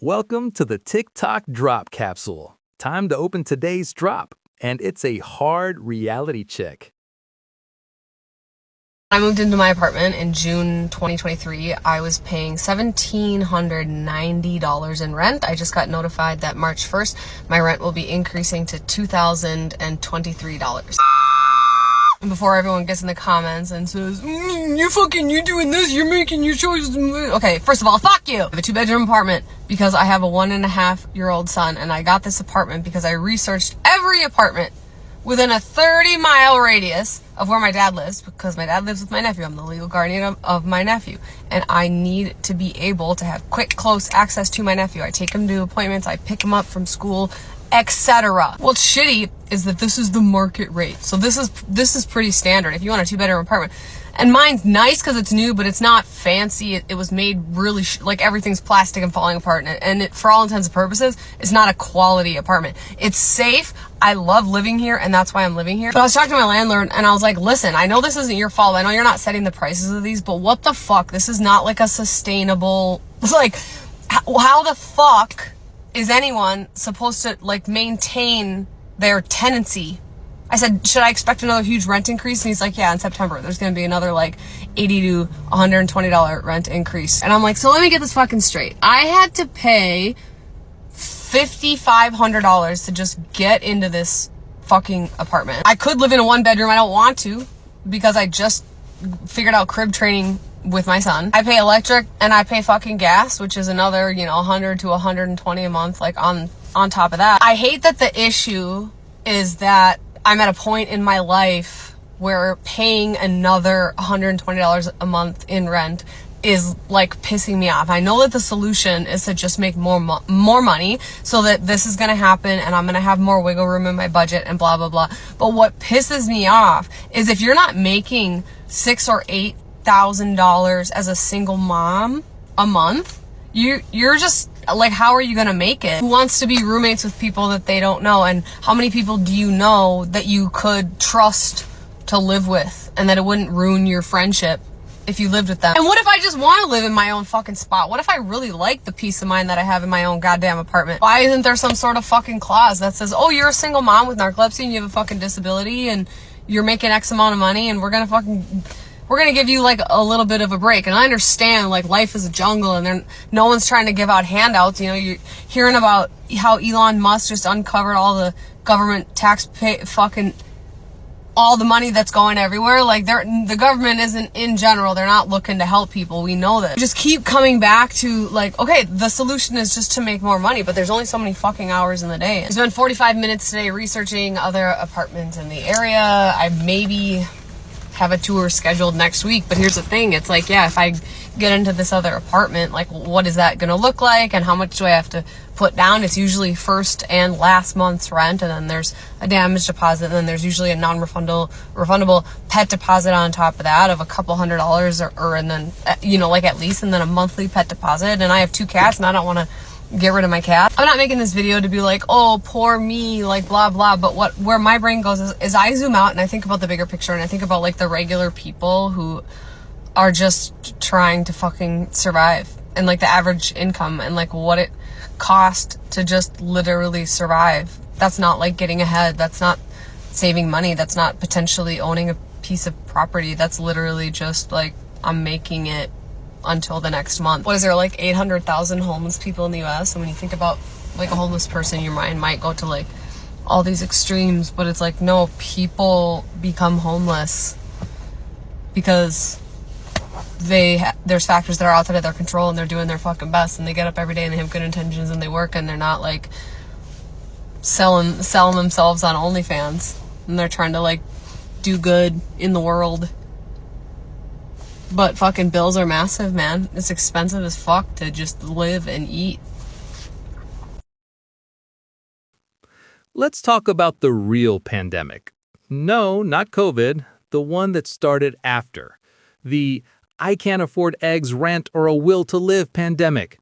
Welcome to the TikTok Drop Capsule. Time to open today's drop, and it's a hard reality check. I moved into my apartment in June 2023. I was paying $1,790 in rent. I just got notified that March 1st, my rent will be increasing to $2,023. And before everyone gets in the comments and says, you're doing this, you're making your choices. Okay, first of all, fuck you. I have a 2-bedroom apartment because I have a 1.5-year-old son, and I got this apartment because I researched every apartment within a 30-mile radius of where my dad lives, because my dad lives with my nephew. I'm the legal guardian of my nephew, and I need to be able to have quick, close access to my nephew. I take him to appointments, I pick him up from school, etc. What's shitty is that this is the market rate. So this is pretty standard if you want a 2-bedroom apartment. And mine's nice because it's new, but it's not fancy. It was made really like everything's plastic and falling apart, and it, for all intents and purposes, it's not a quality apartment. It's safe. I love living here, and that's why I'm living here. But I was talking to my landlord, and I was like, listen, I know this isn't your fault. I know you're not setting the prices of these, but what the fuck? This is not like a sustainable, like, how the fuck is anyone supposed to like maintain their tenancy? I said, should I expect another huge rent increase? And he's like, yeah, in September, there's going to be another like $80 to $120 rent increase. And I'm like, so let me get this fucking straight. I had to pay $5,500 to just get into this fucking apartment. I could live in a 1-bedroom. I don't want to because I just figured out crib training with my son. I pay electric and I pay fucking gas, which is another, $100 to $120 a month, like on top of that. I hate that the issue is that I'm at a point in my life where paying another $120 a month in rent is like pissing me off. I know that the solution is to just make more money so that this is going to happen and I'm going to have more wiggle room in my budget and blah, blah, blah. But what pisses me off is if you're not making $6,000 or $8,000 as a single mom a month, you're just like, how are you gonna make it? Who wants to be roommates with people that they don't know? And how many people do you know that you could trust to live with and that it wouldn't ruin your friendship if you lived with them? And what if I just want to live in my own fucking spot? What if I really like the peace of mind that I have in my own goddamn apartment? Why isn't there some sort of fucking clause that says, oh, you're a single mom with narcolepsy and you have a fucking disability and you're making X amount of money and we're gonna give you like a little bit of a break. And I understand like life is a jungle and no one's trying to give out handouts. You're hearing about how Elon Musk just uncovered all the government fucking all the money that's going everywhere. Like the government isn't, in general, they're not looking to help people. We know that. Just keep coming back to like, okay, the solution is just to make more money, but there's only so many fucking hours in the day. I spent 45 minutes today researching other apartments in the area. I maybe have a tour scheduled next week, but here's the thing, it's like, yeah, if I get into this other apartment, like what is that gonna look like and how much do I have to put down? It's usually first and last month's rent, and then there's a damage deposit, and then there's usually a refundable pet deposit on top of that of a couple $100 or and then like at least, and then a monthly pet deposit. And I have 2 cats and I don't want to get rid of my cat. I'm not making this video to be like, oh, poor me, like blah, blah. But where my brain goes is I zoom out and I think about the bigger picture, and I think about like the regular people who are just trying to fucking survive, and like the average income and like what it cost to just literally survive. That's not like getting ahead. That's not saving money. That's not potentially owning a piece of property. That's literally just like, I'm making it until the next month. What is there, like 800,000 homeless people in the US? And when you think about like a homeless person, your mind might go to like all these extremes, but it's like, no, people become homeless because there's factors that are outside of their control, and they're doing their fucking best, and they get up every day and they have good intentions and they work, and they're not like selling themselves on OnlyFans, and they're trying to like do good in the world. But fucking bills are massive, man. It's expensive as fuck to just live and eat. Let's talk about the real pandemic. No, not COVID, the one that started after. The I can't afford eggs, rent, or a will to live pandemic.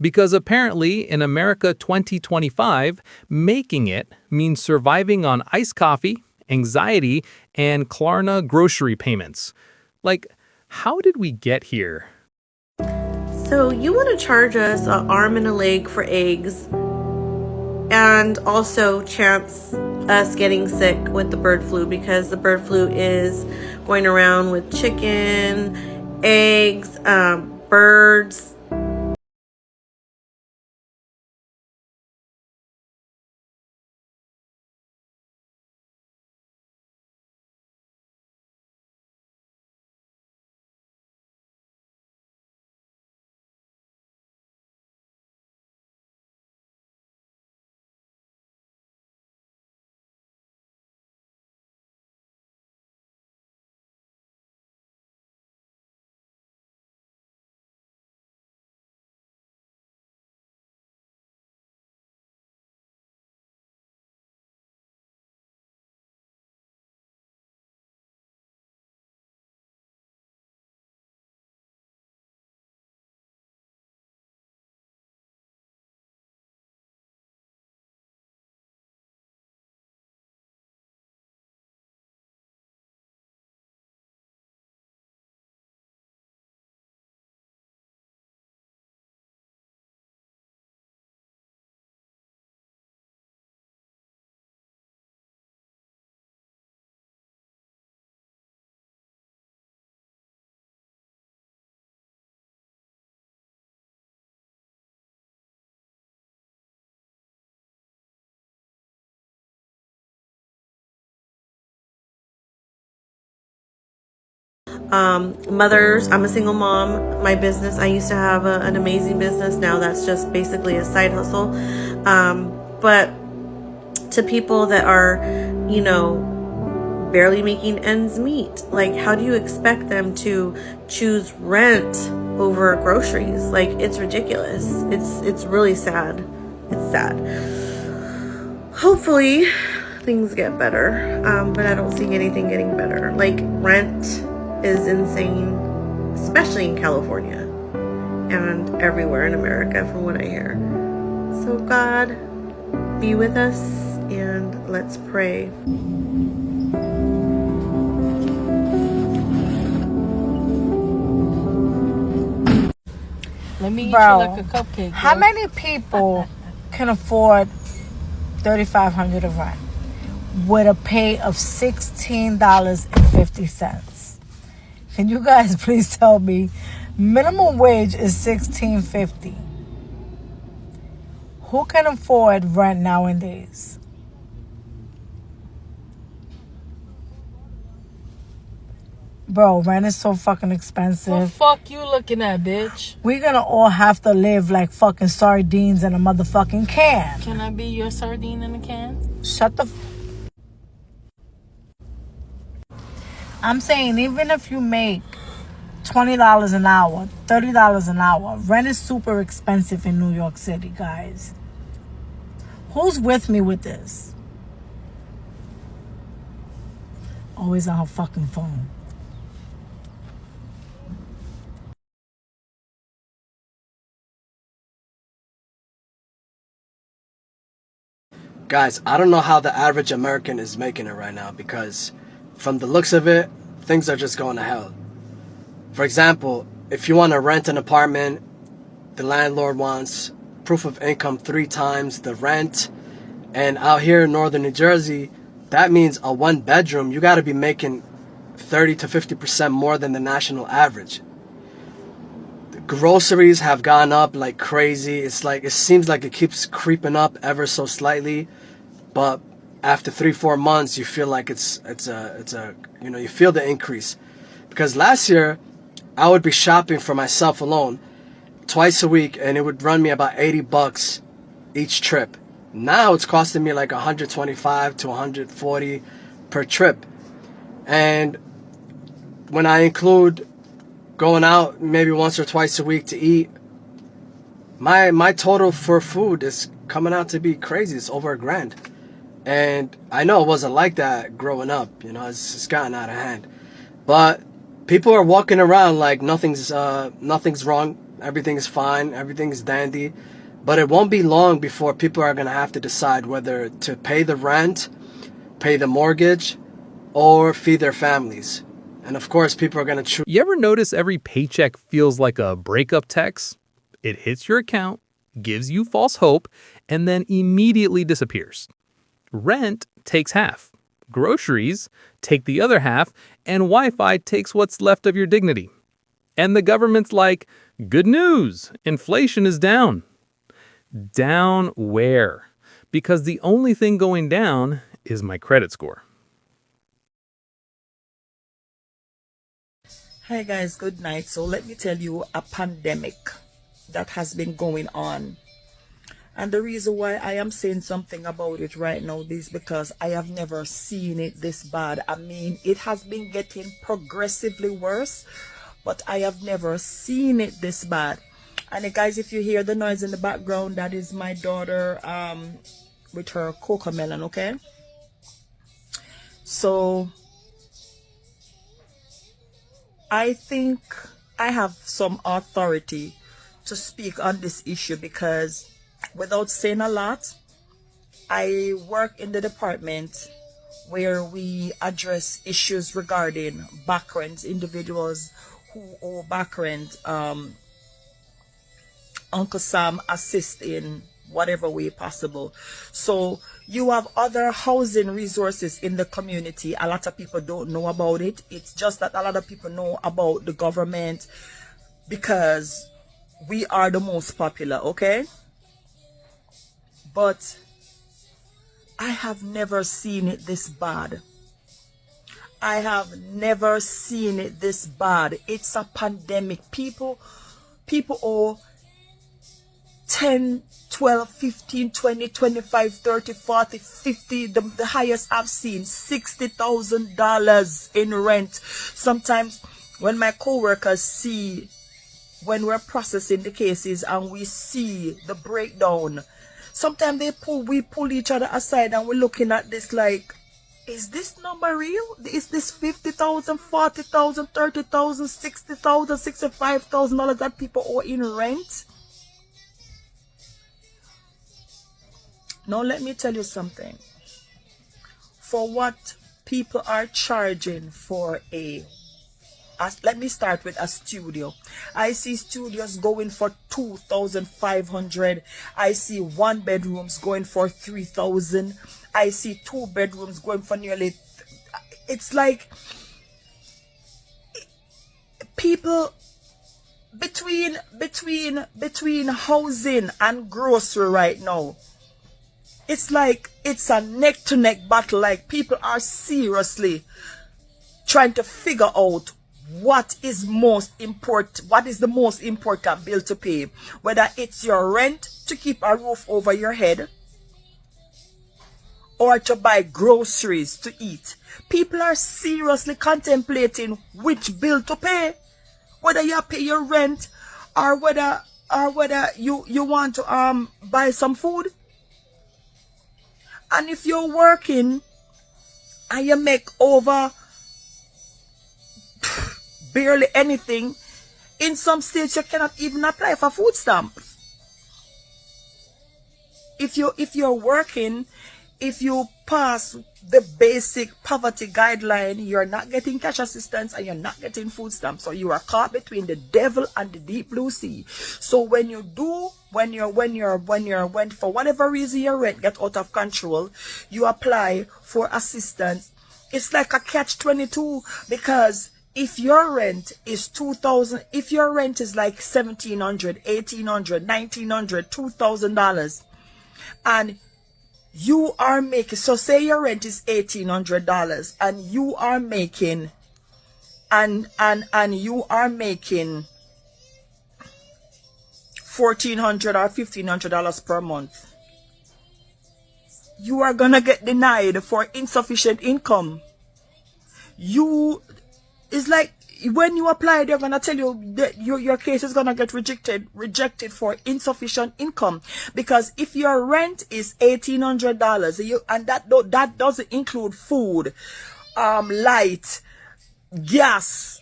Because apparently in America 2025, making it means surviving on iced coffee, anxiety, and Klarna grocery payments. Like, how did we get here? So you want to charge us an arm and a leg for eggs and also chance us getting sick with the bird flu, because the bird flu is going around with chicken, eggs, birds. Mothers, I'm a single mom. My business, I used to have an amazing business. Now that's just basically a side hustle. But to people that are, barely making ends meet, like, how do you expect them to choose rent over groceries? Like, it's ridiculous. It's really sad. It's sad. Hopefully things get better, but I don't see anything getting better. Like, rent is insane, especially in California and everywhere in America from what I hear. So God, be with us and let's pray. Let me eat you like a cupcake. How many people can afford $3,500 of rent with a pay of $16.50? Can you guys please tell me? Minimum wage is $16.50. Who can afford rent nowadays? Bro, rent is so fucking expensive. What the fuck you looking at, bitch? We're gonna all have to live like fucking sardines in a motherfucking can. Can I be your sardine in a can? Shut the I'm saying, even if you make $20 an hour, $30 an hour, rent is super expensive in New York City, guys. Who's with me with this? Always on her fucking phone. Guys, I don't know how the average American is making it right now, because from the looks of it, things are just going to hell. For example, if you want to rent an apartment, the landlord wants proof of income 3 times the rent. And out here in northern New Jersey, that means a 1-bedroom, you got to be making 30 to 50% more than the national average. The groceries have gone up like crazy. It's like, it seems like it keeps creeping up ever so slightly, but after 3-4 months, you feel like it's a you feel the increase. Because last year, I would be shopping for myself alone twice a week, and it would run me about $80 each trip. Now it's costing me like $125 to $140 per trip. And when I include going out maybe once or twice a week to eat, my total for food is coming out to be crazy. It's over $1,000. And I know it wasn't like that growing up. It's gotten out of hand. But people are walking around like nothing's wrong. Everything is fine. Everything is dandy. But it won't be long before people are going to have to decide whether to pay the rent, pay the mortgage, or feed their families. And of course, people are going to choose. You ever notice every paycheck feels like a breakup text? It hits your account, gives you false hope, and then immediately disappears. Rent takes half. Groceries take the other half, and Wi-Fi takes what's left of your dignity. And the government's like, good news, inflation is down. Down where? Because the only thing going down is my credit score. Hi guys, good night. So let me tell you a pandemic that has been going on. And the reason why I am saying something about it right now is because I have never seen it this bad. I mean, it has been getting progressively worse, but I have never seen it this bad. And guys, if you hear the noise in the background, that is my daughter with her cocoa melon, okay? So I think I have some authority to speak on this issue because without saying a lot, I work in the department where we address issues regarding back rent, individuals who owe back rent. Uncle Sam assist in whatever way possible. So you have other housing resources in the community. A lot of people don't know about it. It's just that a lot of people know about the government because we are the most popular, okay? But I have never seen it this bad. I have never seen it this bad. It's a pandemic. People owe 10, 12, 15, 20, 25, 30, 40, 50, the highest I've seen, $60,000 in rent. Sometimes when my co-workers see, when we're processing the cases and we see the breakdown, sometimes we pull each other aside and we're looking at this like, is this number real? Is this $50,000, $40,000, $30,000, $60,000, $65,000 that people owe in rent? Now let me tell you something. For what people are charging for let me start with a studio. I see studios going for $2,500. I see one bedrooms going for $3,000. I see two bedrooms going for nearly. It's like people between housing and grocery right now. It's like it's a neck-to-neck battle. Like people are seriously trying to figure out what is the most important bill to pay. Whether it's your rent to keep a roof over your head or to buy groceries to eat. People are seriously contemplating which bill to pay. Whether you pay your rent or whether you want to buy some food. And if you're working and you make over barely anything, in some states you cannot even apply for food stamps. If you're working, if you pass the basic poverty guideline, you're not getting cash assistance and you're not getting food stamps. So you are caught between the devil and the deep blue sea. So when for whatever reason your rent get out of control, you apply for assistance. It's like a catch-22 because if your rent is $2,000, if your rent is like $1,700, $1,800, $1,900, $2,000, and you are making, so say your rent is $1,800 and you are making and you are making $1,400 or $1,500 per month, you are gonna get denied for insufficient income. It's like when you apply, they're gonna tell you that your case is gonna get rejected for insufficient income, because if your rent is $1,800, and that doesn't include food, light, gas,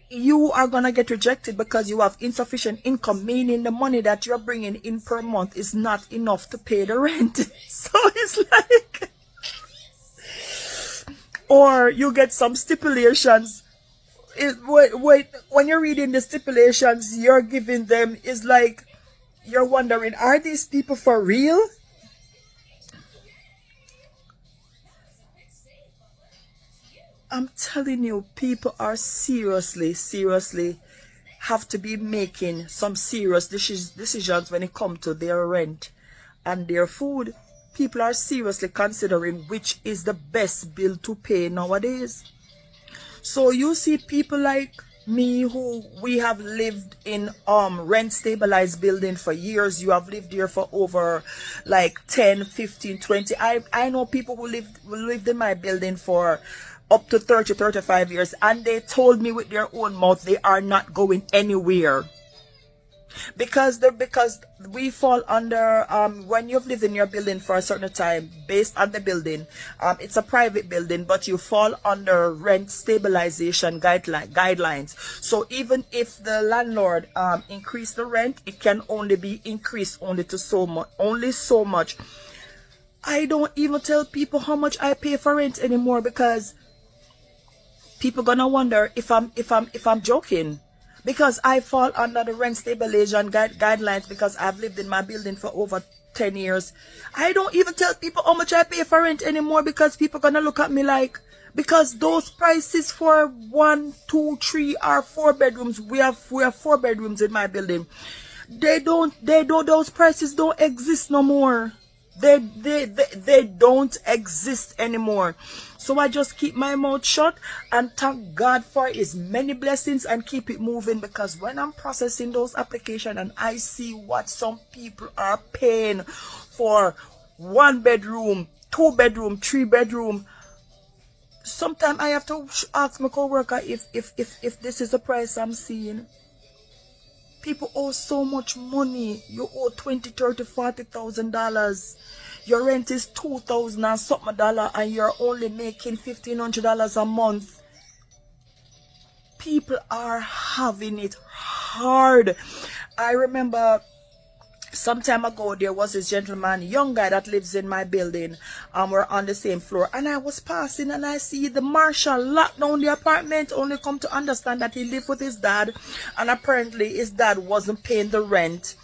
you are gonna get rejected because you have insufficient income, meaning the money that you're bringing in per month is not enough to pay the rent. So it's like, or you get some stipulations. when you're reading the stipulations you're giving them, is like you're wondering, are these people for real? I'm telling you, people are seriously have to be making some serious decisions when it comes to their rent and their food. People are seriously considering which is the best bill to pay nowadays. So you see people like me, who we have lived in rent stabilized building for years. You have lived here for over like 10, 15, 20. I know people who lived in my building for up to 30, 35 years, and they told me with their own mouth they are not going anywhere. Because we fall under, when you've lived in your building for a certain time, based on the building, it's a private building, but you fall under rent stabilization guidelines. So even if the landlord increase the rent, it can only be increased only so much. I don't even tell people how much I pay for rent anymore, because people gonna wonder if I'm joking. Because I fall under the rent stabilization guidelines, because I've lived in my building for over 10 years. I don't even tell people how much I pay for rent anymore, because people gonna look at me like, because those prices for 1, 2, 3 or 4 bedrooms, we have 4 bedrooms in my building. Those prices don't exist no more. They don't exist anymore. So I just keep my mouth shut and thank God for his many blessings and keep it moving, because when I'm processing those applications and I see what some people are paying for 1 bedroom, 2 bedroom, 3 bedroom, sometimes I have to ask my coworker if this is the price I'm seeing. People owe so much money. You owe $20,000, $30,000, $40,000. Your rent is $2,000 and something dollar, and you're only making $1,500 a month. People are having it hard. I remember some time ago there was this gentleman, young guy that lives in my building, we're on the same floor, and I was passing and I see the marshal lock down the apartment, only come to understand that he lived with his dad, and apparently his dad wasn't paying the rent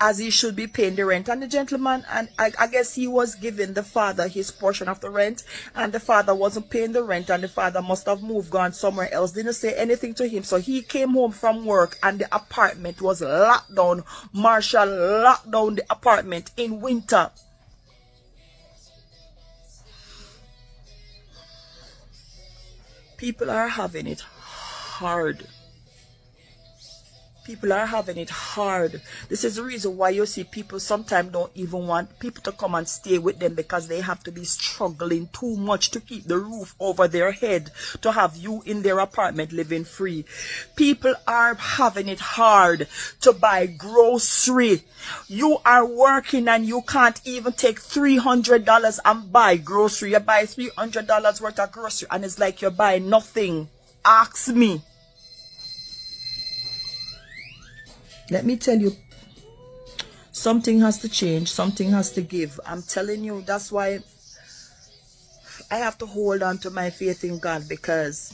as he should be paying the rent. And the gentleman, and I guess he was giving the father his portion of the rent, and the father wasn't paying the rent, and the father must have moved, gone somewhere else, didn't say anything to him. So he came home from work and the apartment was locked down. Marshall locked down the apartment in winter. People are having it hard. People are having it hard. This is the reason why you see people sometimes don't even want people to come and stay with them, because they have to be struggling too much to keep the roof over their head, to have you in their apartment living free. People are having it hard to buy grocery. You are working and you can't even take $300 and buy grocery. You buy $300 worth of grocery and it's like you're buying nothing. Ask me. Let me tell you, something has to change, something has to give. I'm telling you, that's why I have to hold on to my faith in God, because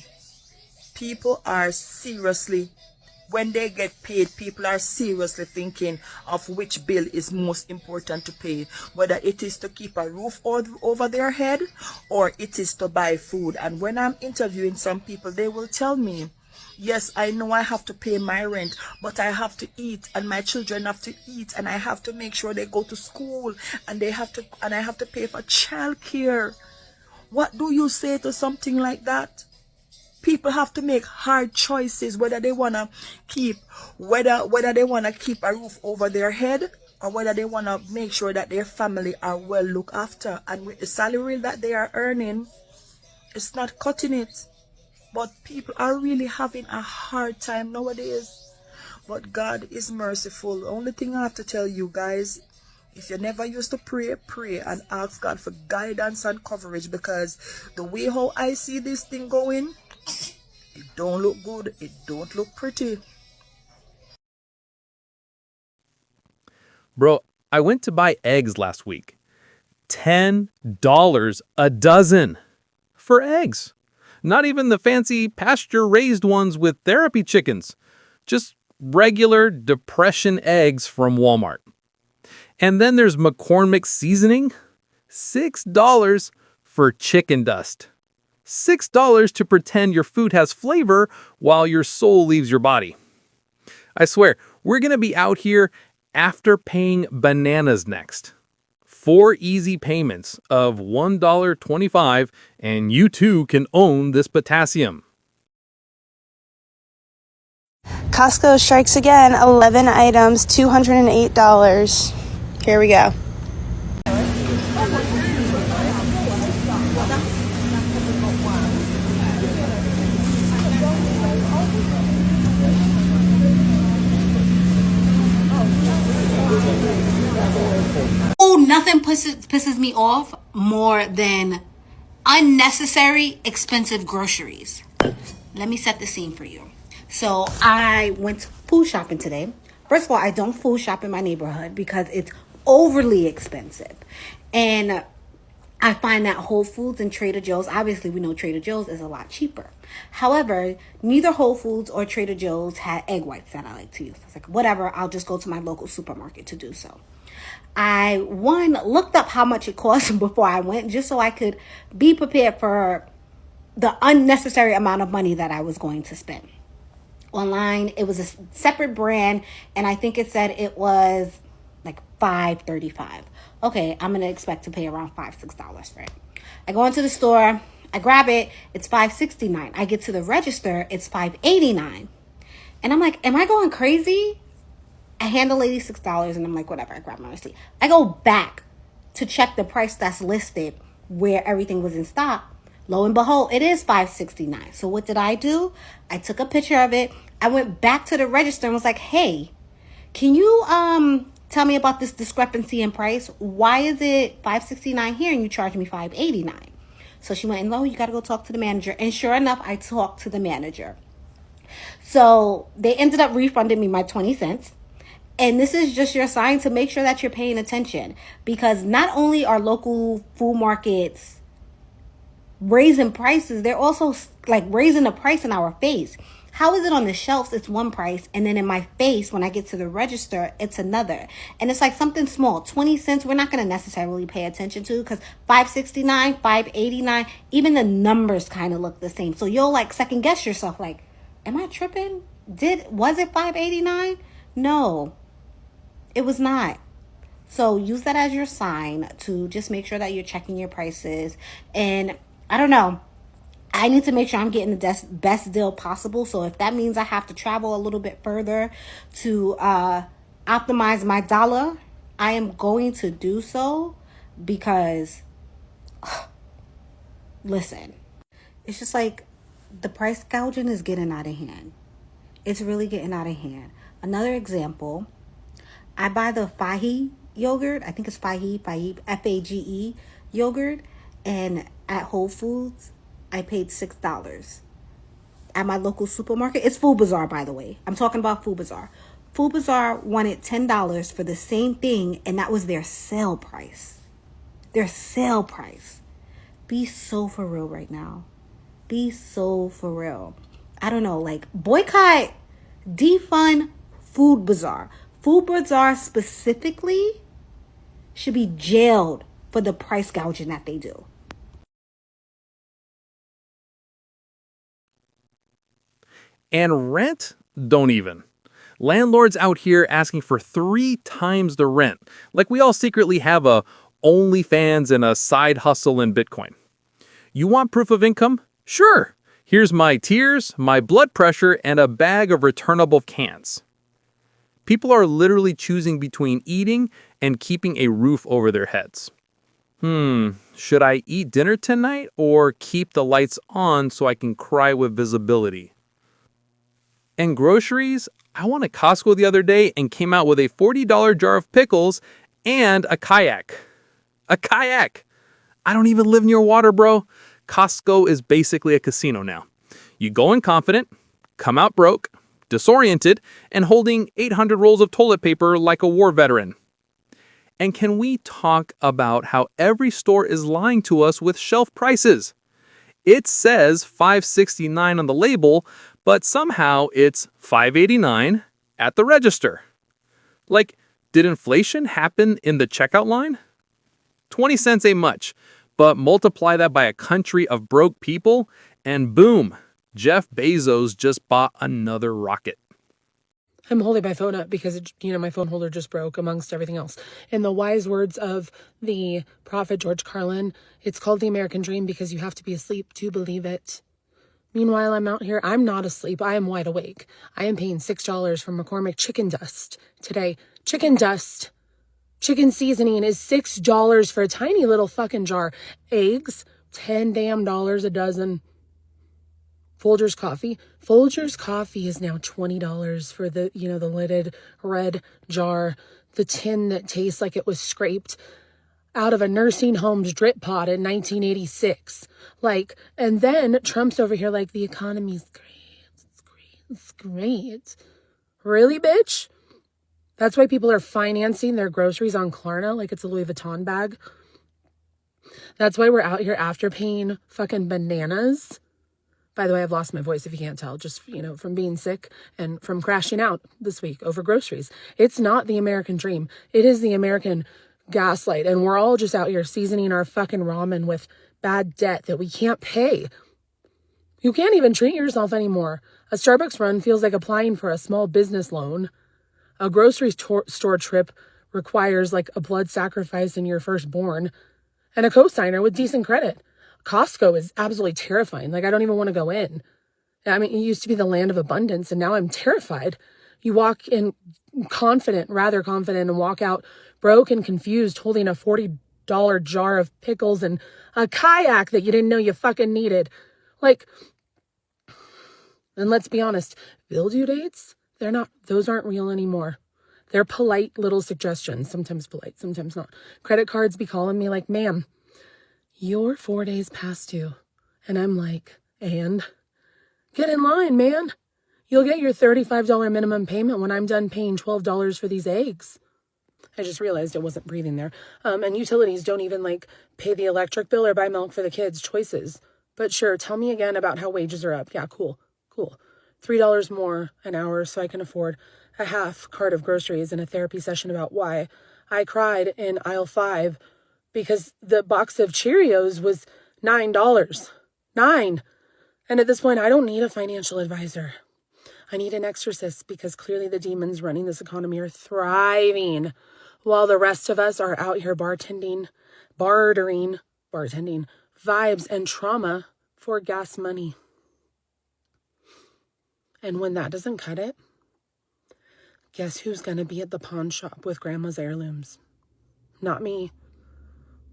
people are seriously, when they get paid, people are seriously thinking of which bill is most important to pay, whether it is to keep a roof over their head or it is to buy food. And when I'm interviewing some people, they will tell me, yes, I know I have to pay my rent, but I have to eat, and my children have to eat, and I have to make sure they go to school, and I have to pay for childcare. What do you say to something like that? People have to make hard choices, whether they wanna keep a roof over their head, or whether they wanna make sure that their family are well looked after. And with the salary that they are earning, it's not cutting it. But people are really having a hard time nowadays. But God is merciful. The only thing I have to tell you guys, if you never used to pray, pray and ask God for guidance and coverage, because the way how I see this thing going, it don't look good. It don't look pretty. Bro, I went to buy eggs last week. $10 a dozen for eggs. Not even the fancy pasture-raised ones with therapy chickens. Just regular depression eggs from Walmart. And then there's McCormick seasoning. $6 for chicken dust. $6 to pretend your food has flavor while your soul leaves your body. I swear, we're going to be out here after paying bananas next. 4 easy payments of $1.25, and you too can own this potassium. Costco strikes again, 11 items, $208. Here we go. Oh, nothing pisses me off more than unnecessary expensive groceries. Let me set the scene for you. So I went food shopping today. First of all, I don't food shop in my neighborhood because it's overly expensive. And I find that Whole Foods and Trader Joe's, obviously we know Trader Joe's is a lot cheaper. However, neither Whole Foods or Trader Joe's had egg whites that I like to use. I was like, whatever, I'll just go to my local supermarket to do so. I, looked up how much it cost before I went, just so I could be prepared for the unnecessary amount of money that I was going to spend. Online, it was a separate brand, and I think it said it was like $5.35. Okay, I'm gonna expect to pay around $5-6 for it. I go into the store, I grab it, it's $5.69. I get to the register, it's $5.89. And I'm like, am I going crazy? I hand the lady $6 and I'm like, whatever, I grab my receipt. I go back to check the price that's listed where everything was in stock. Lo and behold, it is $5.69. So what did I do? I took a picture of it. I went back to the register and was like, hey, can you tell me about this discrepancy in price? Why is it $5.69 here and you charge me $5.89? So she went, no, you got to go talk to the manager. And sure enough, I talked to the manager. So they ended up refunding me my 20 cents. And this is just your sign to make sure that you're paying attention, because not only are local food markets raising prices, they're also like raising the price in our face. How is it on the shelves it's one price, and then in my face when I get to the register it's another? And it's like something small, 20 cents, we're not going to necessarily pay attention to, because $5.69, $5.89, even the numbers kind of look the same. So you'll like second guess yourself, like, am I tripping? Was it $5.89? No, it was not. So use that as your sign to just make sure that you're checking your prices. And I don't know, I need to make sure I'm getting the best deal possible. So if that means I have to travel a little bit further to optimize my dollar, I am going to do so, because listen, it's just like the price gouging is getting out of hand. It's really getting out of hand. Another example, I buy the Fage yogurt. I think it's Fage, F-A-G-E yogurt. And at Whole Foods, I paid $6. At my local supermarket, it's Food Bazaar, by the way. I'm talking about Food Bazaar. Food Bazaar wanted $10 for the same thing, and that was their sale price. Their sale price. Be so for real right now. Be so for real. I don't know, like, boycott, defund Food Bazaar. Food Bazaar specifically should be jailed for the price gouging that they do. And rent? Don't even. Landlords out here asking for 3 times the rent, like we all secretly have a OnlyFans and a side hustle in Bitcoin. You want proof of income? Sure. Here's my tears, my blood pressure, and a bag of returnable cans. People are literally choosing between eating and keeping a roof over their heads. Should I eat dinner tonight or keep the lights on so I can cry with visibility? And groceries, I went to Costco the other day and came out with a $40 jar of pickles and a kayak. A kayak! I don't even live near water, bro. Costco is basically a casino now. You go in confident, come out broke, disoriented, and holding 800 rolls of toilet paper like a war veteran. And can we talk about how every store is lying to us with shelf prices? It says $5.69 on the label, but somehow it's $5.89 at the register. Like, did inflation happen in the checkout line? 20 cents ain't much, but multiply that by a country of broke people, and boom, Jeff Bezos just bought another rocket. I'm holding my phone up because, my phone holder just broke amongst everything else. In the wise words of the prophet George Carlin, it's called the American dream because you have to be asleep to believe it. Meanwhile, I'm out here. I'm not asleep. I am wide awake. I am paying $6 for McCormick chicken dust today. Chicken dust. Chicken seasoning is $6 for a tiny little fucking jar. Eggs, $10 damn a dozen. Folgers coffee. Folgers coffee is now $20 for the lidded red jar. The tin that tastes like it was scraped out of a nursing home's drip pot in 1986. And then Trump's over here like, the economy's great. It's great. Really, bitch? That's why people are financing their groceries on Klarna like it's a Louis Vuitton bag. That's why we're out here afterpaying fucking bananas. By the way, I've lost my voice if you can't tell, just, from being sick and from crashing out this week over groceries. It's not the American dream. It is the American gaslight. And we're all just out here seasoning our fucking ramen with bad debt that we can't pay. You can't even treat yourself anymore. A Starbucks run feels like applying for a small business loan. A grocery store trip requires like a blood sacrifice in your firstborn and a cosigner with decent credit. Costco is absolutely terrifying. I don't even want to go in. I mean, it used to be the land of abundance, and now I'm terrified. You walk in rather confident, and walk out broke and confused, holding a $40 jar of pickles and a kayak that you didn't know you fucking needed. And let's be honest, bill due dates, those aren't real anymore. They're polite little suggestions, sometimes polite, sometimes not. Credit cards be calling me like, ma'am, you're 4 days past due. And I'm like, and? Get in line, man. You'll get your $35 minimum payment when I'm done paying $12 for these eggs. I just realized I wasn't breathing there. And utilities don't even pay the electric bill or buy milk for the kids. Choices. But sure, tell me again about how wages are up. Yeah, cool. $3 more an hour so I can afford a half cart of groceries and a therapy session about why I cried in aisle 5 because the box of Cheerios was $9. $9. And at this point, I don't need a financial advisor. I need an exorcist because clearly the demons running this economy are thriving while the rest of us are out here bartending vibes and trauma for gas money. And when that doesn't cut it, guess who's going to be at the pawn shop with grandma's heirlooms? Not me.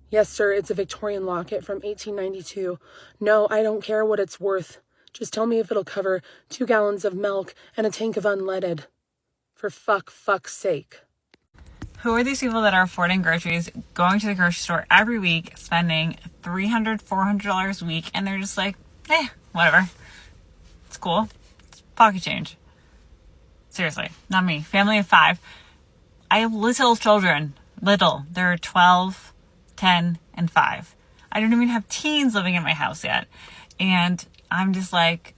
Yes, sir, it's a Victorian locket from 1892. No, I don't care what it's worth. Just tell me if it'll cover 2 gallons of milk and a tank of unleaded. For fuck's sake. Who are these people that are affording groceries, going to the grocery store every week, spending $300, $400 a week, and they're just like, whatever. It's cool. It's pocket change. Seriously, not me. Family of 5. I have little children. They're 12, 10, and 5. I don't even have teens living in my house yet. And I'm just like,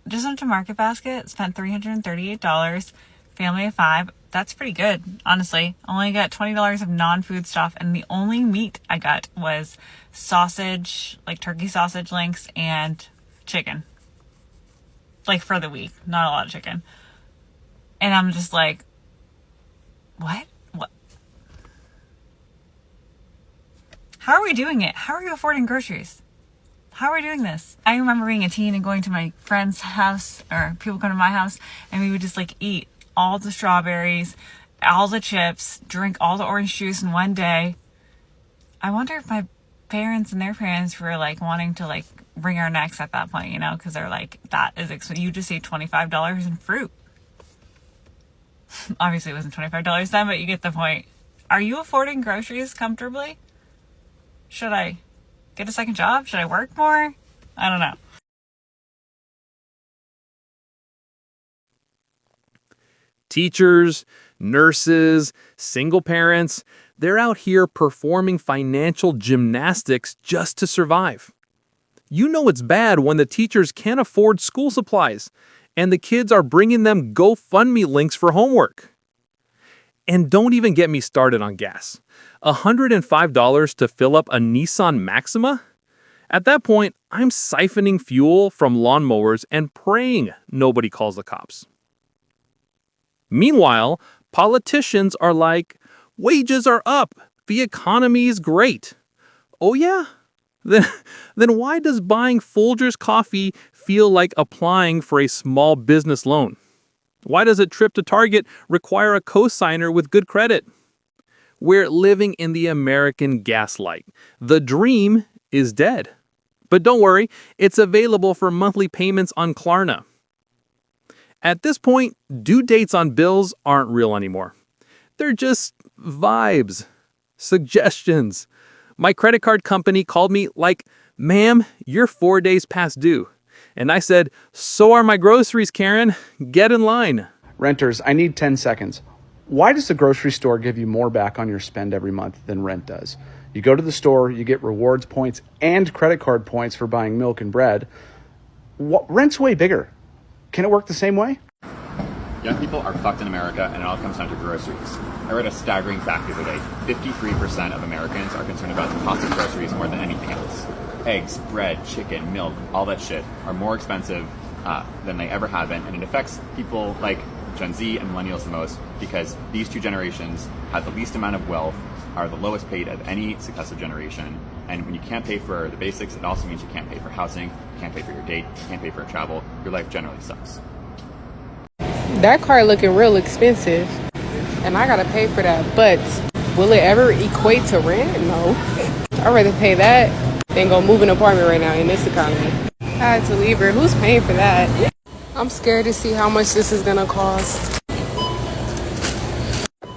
just went to Market Basket, spent $338, family of 5. That's pretty good, honestly. Only got $20 of non-food stuff, and the only meat I got was sausage, turkey sausage links, and chicken. For the week, not a lot of chicken. And I'm just like, what? How are we doing it? How are you affording groceries? How are we doing this? I remember being a teen and going to my friend's house, or people come to my house, and we would just eat all the strawberries, all the chips, drink all the orange juice in one day. I wonder if my parents and their parents were wanting to wring our necks at that point, because they're that is expensive. You just saved $25 in fruit. Obviously it wasn't $25 then, but you get the point. Are you affording groceries comfortably? Should I get a second job? Should I work more? I don't know. Teachers, nurses, single parents, they're out here performing financial gymnastics just to survive. You know it's bad when the teachers can't afford school supplies and the kids are bringing them GoFundMe links for homework. And don't even get me started on gas. $105 to fill up a Nissan Maxima? At that point, I'm siphoning fuel from lawnmowers and praying nobody calls the cops. Meanwhile, politicians are like, wages are up, the economy is great. Oh yeah? Then why does buying Folgers coffee feel like applying for a small business loan? Why does a trip to Target require a cosigner with good credit? We're living in the American gaslight. The dream is dead. But don't worry, it's available for monthly payments on Klarna. At this point, due dates on bills aren't real anymore. They're just vibes, suggestions. My credit card company called me like, "Ma'am, you're 4 days past due." And I said, "So are my groceries, Karen. Get in line." Renters, I need 10 seconds. Why does the grocery store give you more back on your spend every month than rent does? You go to the store, you get rewards points and credit card points for buying milk and bread. Rent's way bigger. Can it work the same way? Young people are fucked in America, and it all comes down to groceries. I read a staggering fact the other day. 53% of Americans are concerned about the cost of groceries more than anything else. Eggs, bread, chicken, milk, all that shit are more expensive than they ever have been, and it affects people like Gen Z and millennials the most because these two generations have the least amount of wealth, are the lowest paid of any successive generation, and when you can't pay for the basics, it also means you can't pay for housing, you can't pay for your date, you can't pay for travel, your life generally sucks. That car looking real expensive, and I gotta pay for that, but will it ever equate to rent? No. I'd rather pay that than go move an apartment right now in this economy. I had to leave her. Who's paying for that? I'm scared to see how much this is gonna cost.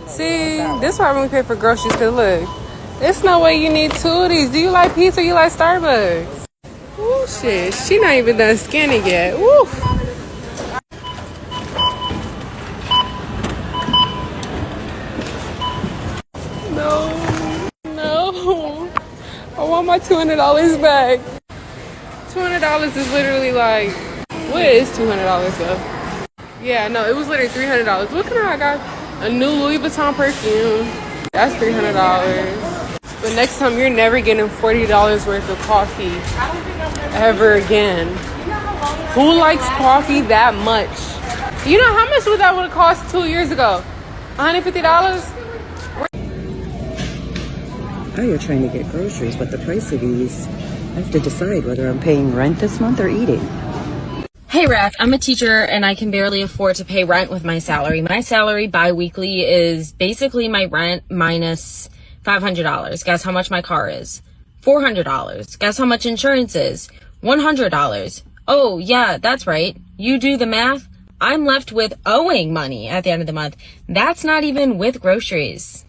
See, this is why we pay for groceries, because look, there's no way you need two of these. Do you like pizza or you like Starbucks? Ooh, shit, she not even done scanning yet. Woo. No. I want my $200 back. $200 is literally like, what is $200 though? Yeah, no, it was literally $300. Look at her, I got a new Louis Vuitton perfume. That's $300. But next time you're never getting $40 worth of coffee ever again. Who likes coffee that much? You know how much would that would have cost 2 years ago? $150? Oh, you're trying to get groceries, but the price of these, I have to decide whether I'm paying rent this month or eating. Hey, Raph, I'm a teacher and I can barely afford to pay rent with my salary. My salary bi-weekly is basically my rent minus $500. Guess how much my car is? $400. Guess how much insurance is? $100. Oh, yeah, that's right. You do the math. I'm left with owing money at the end of the month. That's not even with groceries.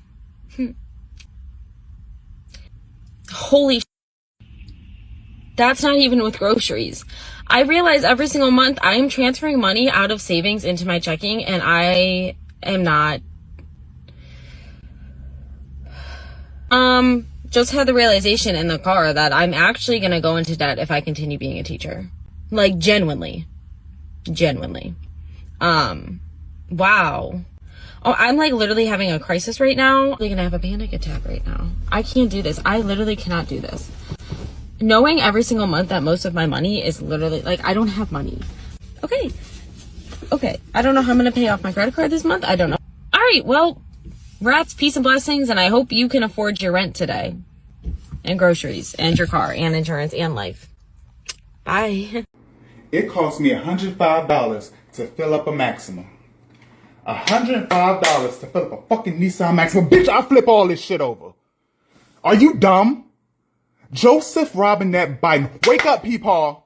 Holy that's not even with groceries. I realize every single month I am transferring money out of savings into my checking, and I am not. Just had the realization in the car that I'm actually gonna go into debt if I continue being a teacher. Like, genuinely. Wow. Oh, I'm like literally having a crisis right now. I'm gonna have a panic attack right now. I can't do this. I literally cannot do this. Knowing every single month that most of my money is literally like, I don't have money. Okay. I don't know how I'm gonna pay off my credit card this month. I don't know. All right. Well, rats, peace and blessings. And I hope you can afford your rent today and groceries and your car and insurance and life. Bye. It cost me $105 to fill up a Maxima. $105 to fill up a fucking Nissan Maxima. Bitch, I flip all this shit over. Are you dumb? Joseph Robinette Biden. Wake up, peepaw.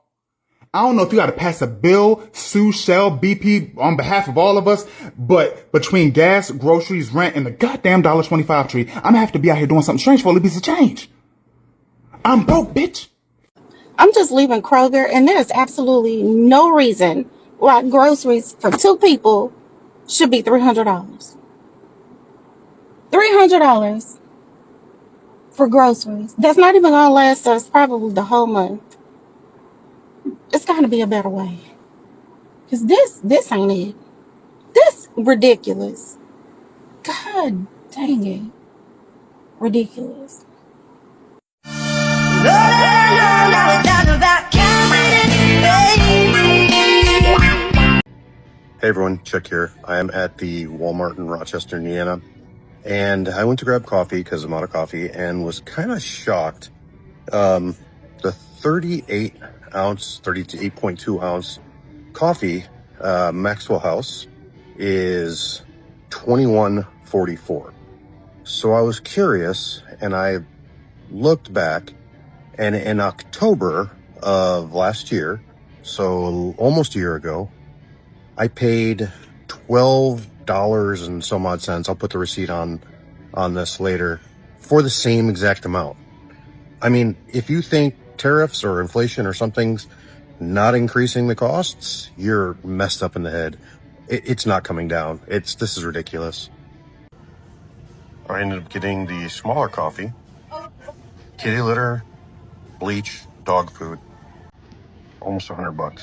I don't know if you gotta pass a bill, sue Shell, BP on behalf of all of us, but between gas, groceries, rent, and the goddamn $1.25 tree, I'm gonna have to be out here doing something strange for a little piece of change. I'm broke, bitch. I'm just leaving Kroger, and there's absolutely no reason why groceries for two people should be $300. $300 for groceries. That's not even gonna last us probably the whole month. It's got to be a better way. Because this ain't it. This ridiculous. God dang it. Ridiculous. Hey everyone, Chuck here. I am at the Walmart in Rochester, Indiana, and I went to grab coffee because I'm out of coffee and was kind of shocked. The 38 ounce, 38.2 ounce coffee, Maxwell House, is $21.44. So I was curious and I looked back, and in October of last year, so almost a year ago, I paid $12 and some odd cents. I'll put the receipt on this later for the same exact amount. I mean, if you think tariffs or inflation or something's not increasing the costs, you're messed up in the head. It's not coming down. This is ridiculous. I ended up getting the smaller coffee, kitty litter, bleach, dog food, almost $100.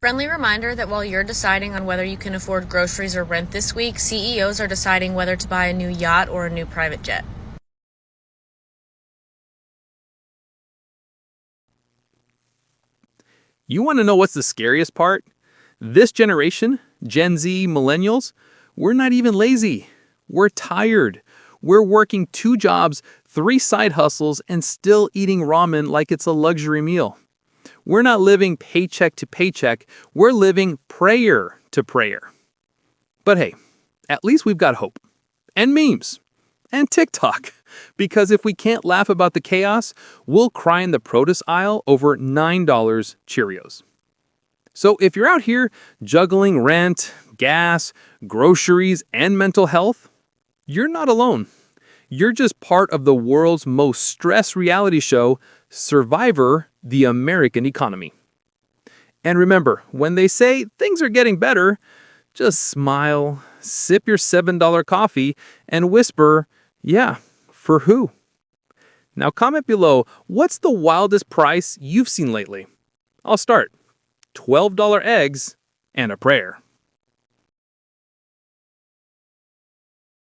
Friendly reminder that while you're deciding on whether you can afford groceries or rent this week, CEOs are deciding whether to buy a new yacht or a new private jet. You want to know what's the scariest part? This generation, Gen Z, millennials, we're not even lazy. We're tired. We're working 2 jobs, 3 side hustles, and still eating ramen like it's a luxury meal. We're not living paycheck to paycheck. We're living prayer to prayer. But hey, at least we've got hope. And memes. And TikTok. Because if we can't laugh about the chaos, we'll cry in the produce aisle over $9 Cheerios. So if you're out here juggling rent, gas, groceries, and mental health, you're not alone. You're just part of the world's most stressed reality show, Survivor, the American Economy. And remember, when they say things are getting better, just smile, sip your $7 coffee, and whisper, yeah, for who? Now comment below, what's the wildest price you've seen lately? I'll start. $12 eggs and a prayer.